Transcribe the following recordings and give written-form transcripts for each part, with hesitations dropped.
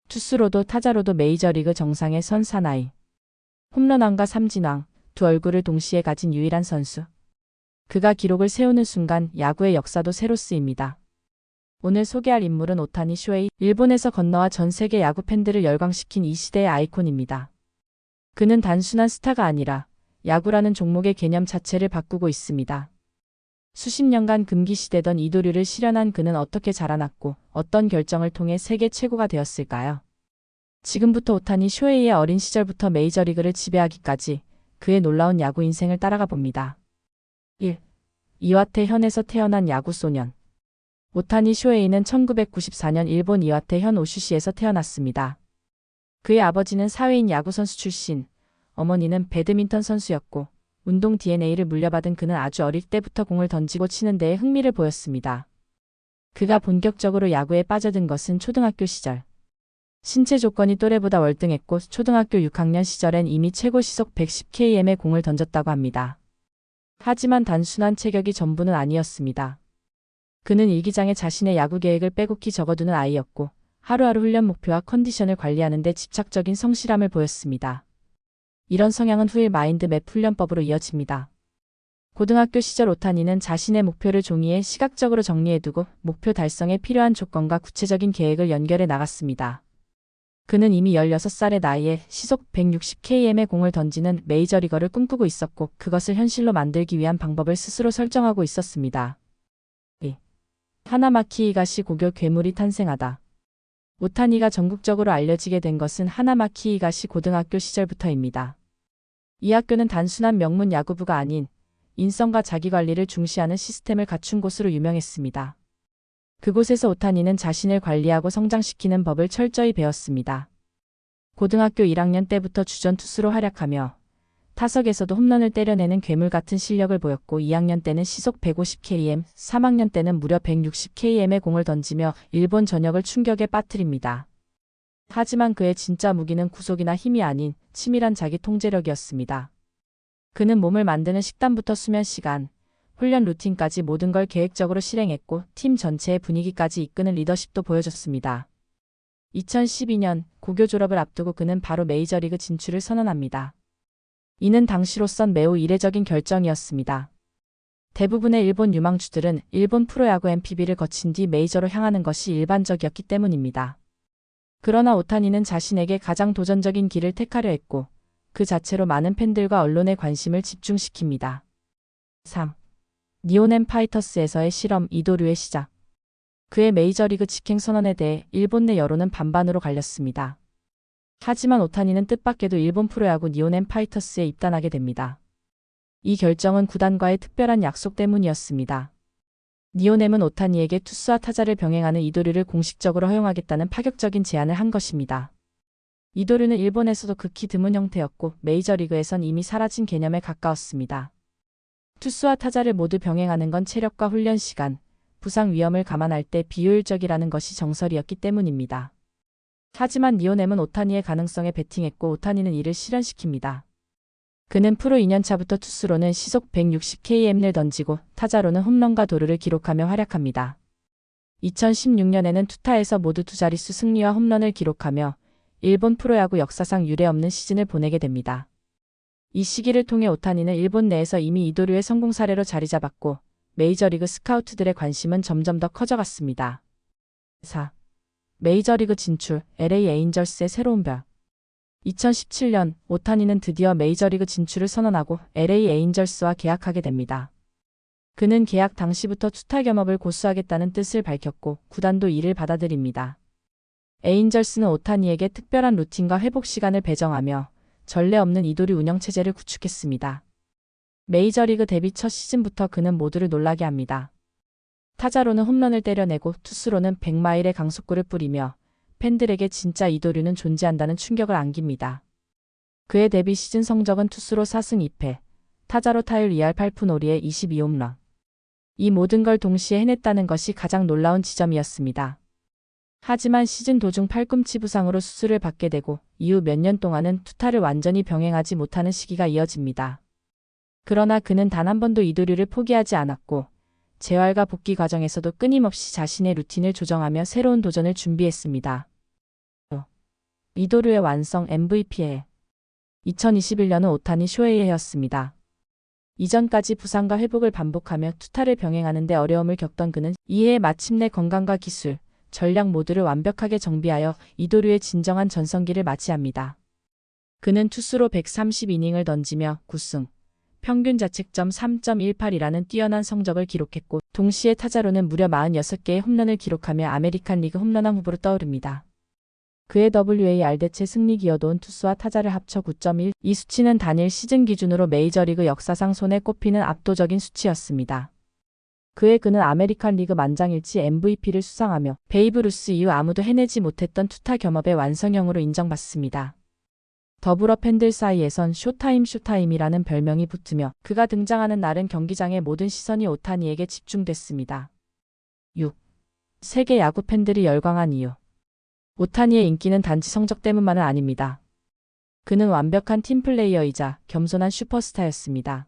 투수로도 타자로도 메이저리그 정상에 선 사나이. 홈런왕과 삼진왕, 두 얼굴을 동시에 가진 유일한 선수. 그가 기록을 세우는 순간 야구의 역사도 새로 쓰입니다. 오늘 소개할 인물은 오타니 쇼헤이, 일본에서 건너와 전 세계 야구 팬들을 열광시킨 이 시대의 아이콘입니다. 그는 단순한 스타가 아니라 야구라는 종목의 개념 자체를 바꾸고 있습니다. 수십 년간 금기시되던 이도류를 실현한 그는 어떻게 자라났고 어떤 결정을 통해 세계 최고가 되었을까요? 지금부터 오타니 쇼헤이의 어린 시절부터 메이저리그를 지배하기까지 그의 놀라운 야구 인생을 따라가 봅니다. 1. 이와테 현에서 태어난 야구 소년. 오타니 쇼헤이는 1994년 일본 이와테 현 오슈시에서 태어났습니다. 그의 아버지는 사회인 야구선수 출신, 어머니는 배드민턴 선수였고 운동 DNA를 물려받은 그는 아주 어릴 때부터 공을 던지고 치는 데에 흥미를 보였습니다. 그가 본격적으로 야구에 빠져든 것은 초등학교 시절. 신체 조건이 또래보다 월등했고 초등학교 6학년 시절엔 이미 최고 시속 110km의 공을 던졌다고 합니다. 하지만 단순한 체격이 전부는 아니었습니다. 그는 일기장에 자신의 야구 계획을 빼곡히 적어두는 아이였고 하루하루 훈련 목표와 컨디션을 관리하는 데 집착적인 성실함을 보였습니다. 이런 성향은 후일 마인드맵 훈련법으로 이어집니다. 고등학교 시절 오타니는 자신의 목표를 종이에 시각적으로 정리해두고 목표 달성에 필요한 조건과 구체적인 계획을 연결해 나갔습니다. 그는 이미 16살의 나이에 시속 160km의 공을 던지는 메이저리거를 꿈꾸고 있었고 그것을 현실로 만들기 위한 방법을 스스로 설정하고 있었습니다. 2. 하나마키 히가시 고교 괴물이 탄생하다. 오타니가 전국적으로 알려지게 된 것은 하나마키 히가시 고등학교 시절부터입니다. 이 학교는 단순한 명문 야구부가 아닌 인성과 자기관리를 중시하는 시스템을 갖춘 곳으로 유명했습니다. 그곳에서 오타니는 자신을 관리하고 성장시키는 법을 철저히 배웠습니다. 고등학교 1학년 때부터 주전 투수로 활약하며 타석에서도 홈런을 때려내는 괴물 같은 실력을 보였고 2학년 때는 시속 150km, 3학년 때는 무려 160km의 공을 던지며 일본 전역을 충격에 빠뜨립니다. 하지만 그의 진짜 무기는 구속이나 힘이 아닌 치밀한 자기 통제력이었습니다. 그는 몸을 만드는 식단부터 수면 시간, 훈련 루틴까지 모든 걸 계획적으로 실행했고 팀 전체의 분위기까지 이끄는 리더십도 보여줬습니다. 2012년 고교 졸업을 앞두고 그는 바로 메이저리그 진출을 선언합니다. 이는 당시로선 매우 이례적인 결정이었습니다. 대부분의 일본 유망주들은 일본 프로야구 NPB를 거친 뒤 메이저로 향하는 것이 일반적이었기 때문입니다. 그러나 오타니는 자신에게 가장 도전적인 길을 택하려 했고 그 자체로 많은 팬들과 언론의 관심을 집중시킵니다. 3. 니오넨 파이터스에서의 실험 이도류의 시작. 그의 메이저리그 직행 선언에 대해 일본 내 여론은 반반으로 갈렸습니다. 하지만 오타니는 뜻밖에도 일본 프로야구 니오넨 파이터스에 입단하게 됩니다. 이 결정은 구단과의 특별한 약속 때문이었습니다. 니오넴은 오타니에게 투수와 타자를 병행하는 이도류를 공식적으로 허용하겠다는 파격적인 제안을 한 것입니다. 이도류는 일본에서도 극히 드문 형태였고 메이저리그에선 이미 사라진 개념에 가까웠습니다. 투수와 타자를 모두 병행하는 건 체력과 훈련 시간, 부상 위험을 감안할 때 비효율적이라는 것이 정설이었기 때문입니다. 하지만 니오넴은 오타니의 가능성에 베팅했고 오타니는 이를 실현시킵니다. 그는 프로 2년차부터 투수로는 시속 160km를 던지고 타자로는 홈런과 도루를 기록하며 활약합니다. 2016년에는 투타에서 모두 두 자릿수 승리와 홈런을 기록하며 일본 프로야구 역사상 유례없는 시즌을 보내게 됩니다. 이 시기를 통해 오타니는 일본 내에서 이미 이도류의 성공 사례로 자리 잡았고 메이저리그 스카우트들의 관심은 점점 더 커져갔습니다. 4. 메이저리그 진출, LA 에인절스의 새로운 별. 2017년 오타니는 드디어 메이저리그 진출을 선언하고 LA 에인절스와 계약하게 됩니다. 그는 계약 당시부터 투타 겸업을 고수하겠다는 뜻을 밝혔고 구단도 이를 받아들입니다. 에인절스는 오타니에게 특별한 루틴과 회복 시간을 배정하며 전례 없는 이도류 운영체제를 구축했습니다. 메이저리그 데뷔 첫 시즌부터 그는 모두를 놀라게 합니다. 타자로는 홈런을 때려내고 투수로는 100마일의 강속구를 뿌리며 팬들에게 진짜 이도류는 존재한다는 충격을 안깁니다. 그의 데뷔 시즌 성적은 투수로 4승 2패, 타자로 타율 2할 8푼 5리에 22홈런. 이 모든 걸 동시에 해냈다는 것이 가장 놀라운 지점이었습니다. 하지만 시즌 도중 팔꿈치 부상으로 수술을 받게 되고 이후 몇 년 동안은 투타를 완전히 병행하지 못하는 시기가 이어집니다. 그러나 그는 단 한 번도 이도류를 포기하지 않았고 재활과 복귀 과정에서도 끊임없이 자신의 루틴을 조정하며 새로운 도전을 준비했습니다. 이도류의 완성 MVP에 2021년은 오타니 쇼헤이의 해였습니다. 이전까지 부상과 회복을 반복하며 투타를 병행하는 데 어려움을 겪던 그는 이해에 마침내 건강과 기술, 전략 모두를 완벽하게 정비하여 이도류의 진정한 전성기를 맞이합니다. 그는 투수로 130이닝을 던지며 9승, 평균 자책점 3.18이라는 뛰어난 성적을 기록했고 동시에 타자로는 무려 46개의 홈런을 기록하며 아메리칸 리그 홈런왕 후보로 떠오릅니다. 그의 WAR 대체 승리 기여도는 투수와 타자를 합쳐 9.1, 이 수치는 단일 시즌 기준으로 메이저리그 역사상 손에 꼽히는 압도적인 수치였습니다. 그는 아메리칸 리그 만장일치 MVP를 수상하며 베이브 루스 이후 아무도 해내지 못했던 투타 겸업의 완성형으로 인정받습니다. 더불어 팬들 사이에선 쇼타임이라는 별명이 붙으며 그가 등장하는 날은 경기장의 모든 시선이 오타니에게 집중됐습니다. 6. 세계 야구 팬들이 열광한 이유. 오타니의 인기는 단지 성적 때문만은 아닙니다. 그는 완벽한 팀플레이어이자 겸손한 슈퍼스타였습니다.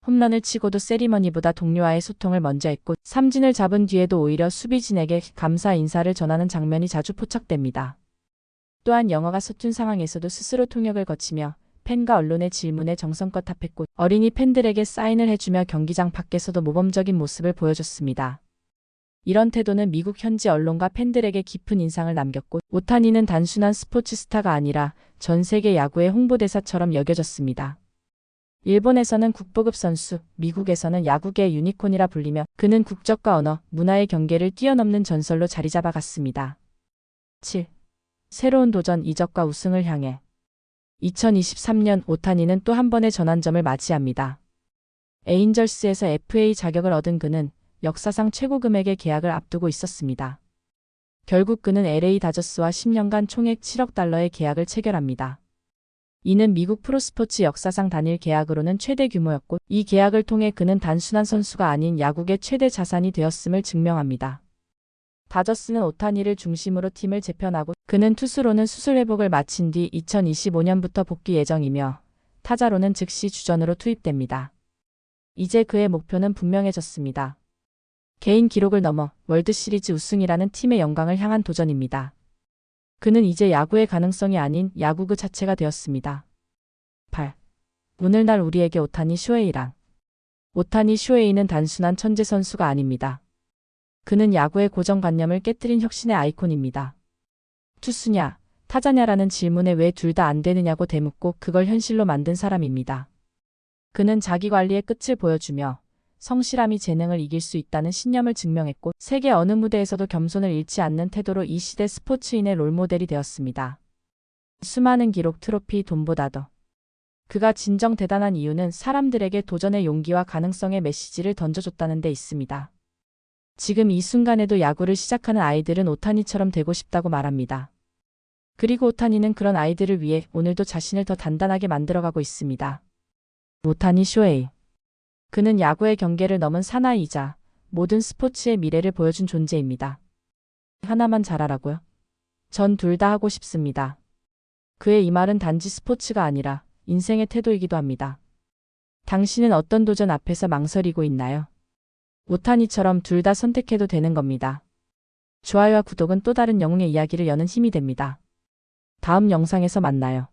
홈런을 치고도 세리머니보다 동료와의 소통을 먼저 했고 삼진을 잡은 뒤에도 오히려 수비진에게 감사 인사를 전하는 장면이 자주 포착됩니다. 또한 영어가 서툰 상황에서도 스스로 통역을 거치며 팬과 언론의 질문에 정성껏 답했고 어린이 팬들에게 사인을 해주며 경기장 밖에서도 모범적인 모습을 보여줬습니다. 이런 태도는 미국 현지 언론과 팬들에게 깊은 인상을 남겼고 오타니는 단순한 스포츠 스타가 아니라 전 세계 야구의 홍보대사처럼 여겨졌습니다. 일본에서는 국보급 선수, 미국에서는 야구계의 유니콘이라 불리며 그는 국적과 언어, 문화의 경계를 뛰어넘는 전설로 자리 잡아갔습니다. 7. 새로운 도전 이적과 우승을 향해 2023년 오타니는 또 한 번의 전환점을 맞이합니다. 에인절스에서 FA 자격을 얻은 그는 역사상 최고 금액의 계약을 앞두고 있었습니다. 결국 그는 LA 다저스와 10년간 총액 7억 달러의 계약을 체결합니다. 이는 미국 프로스포츠 역사상 단일 계약으로는 최대 규모였고 이 계약을 통해 그는 단순한 선수가 아닌 야구의 최대 자산이 되었음을 증명합니다. 다저스는 오타니를 중심으로 팀을 재편하고 그는 투수로는 수술 회복을 마친 뒤 2025년부터 복귀 예정이며 타자로는 즉시 주전으로 투입됩니다. 이제 그의 목표는 분명해졌습니다. 개인 기록을 넘어 월드시리즈 우승이라는 팀의 영광을 향한 도전입니다. 그는 이제 야구의 가능성이 아닌 야구 그 자체가 되었습니다. 8. 오늘날 우리에게 오타니 쇼헤이란. 오타니 쇼헤이는 단순한 천재 선수가 아닙니다. 그는 야구의 고정관념을 깨뜨린 혁신의 아이콘입니다. 투수냐, 타자냐라는 질문에 왜 둘 다 안 되느냐고 되묻고 그걸 현실로 만든 사람입니다. 그는 자기관리의 끝을 보여주며 성실함이 재능을 이길 수 있다는 신념을 증명했고 세계 어느 무대에서도 겸손을 잃지 않는 태도로 이 시대 스포츠인의 롤모델이 되었습니다. 수많은 기록, 트로피, 돈보다도 그가 진정 대단한 이유는 사람들에게 도전의 용기와 가능성의 메시지를 던져줬다는 데 있습니다. 지금 이 순간에도 야구를 시작하는 아이들은 오타니처럼 되고 싶다고 말합니다. 그리고 오타니는 그런 아이들을 위해 오늘도 자신을 더 단단하게 만들어가고 있습니다. 오타니 쇼헤이. 그는 야구의 경계를 넘은 사나이이자 모든 스포츠의 미래를 보여준 존재입니다. 하나만 잘하라고요? 전 둘 다 하고 싶습니다. 그의 이 말은 단지 스포츠가 아니라 인생의 태도이기도 합니다. 당신은 어떤 도전 앞에서 망설이고 있나요? 오타니처럼 둘 다 선택해도 되는 겁니다. 좋아요와 구독은 또 다른 영웅의 이야기를 여는 힘이 됩니다. 다음 영상에서 만나요.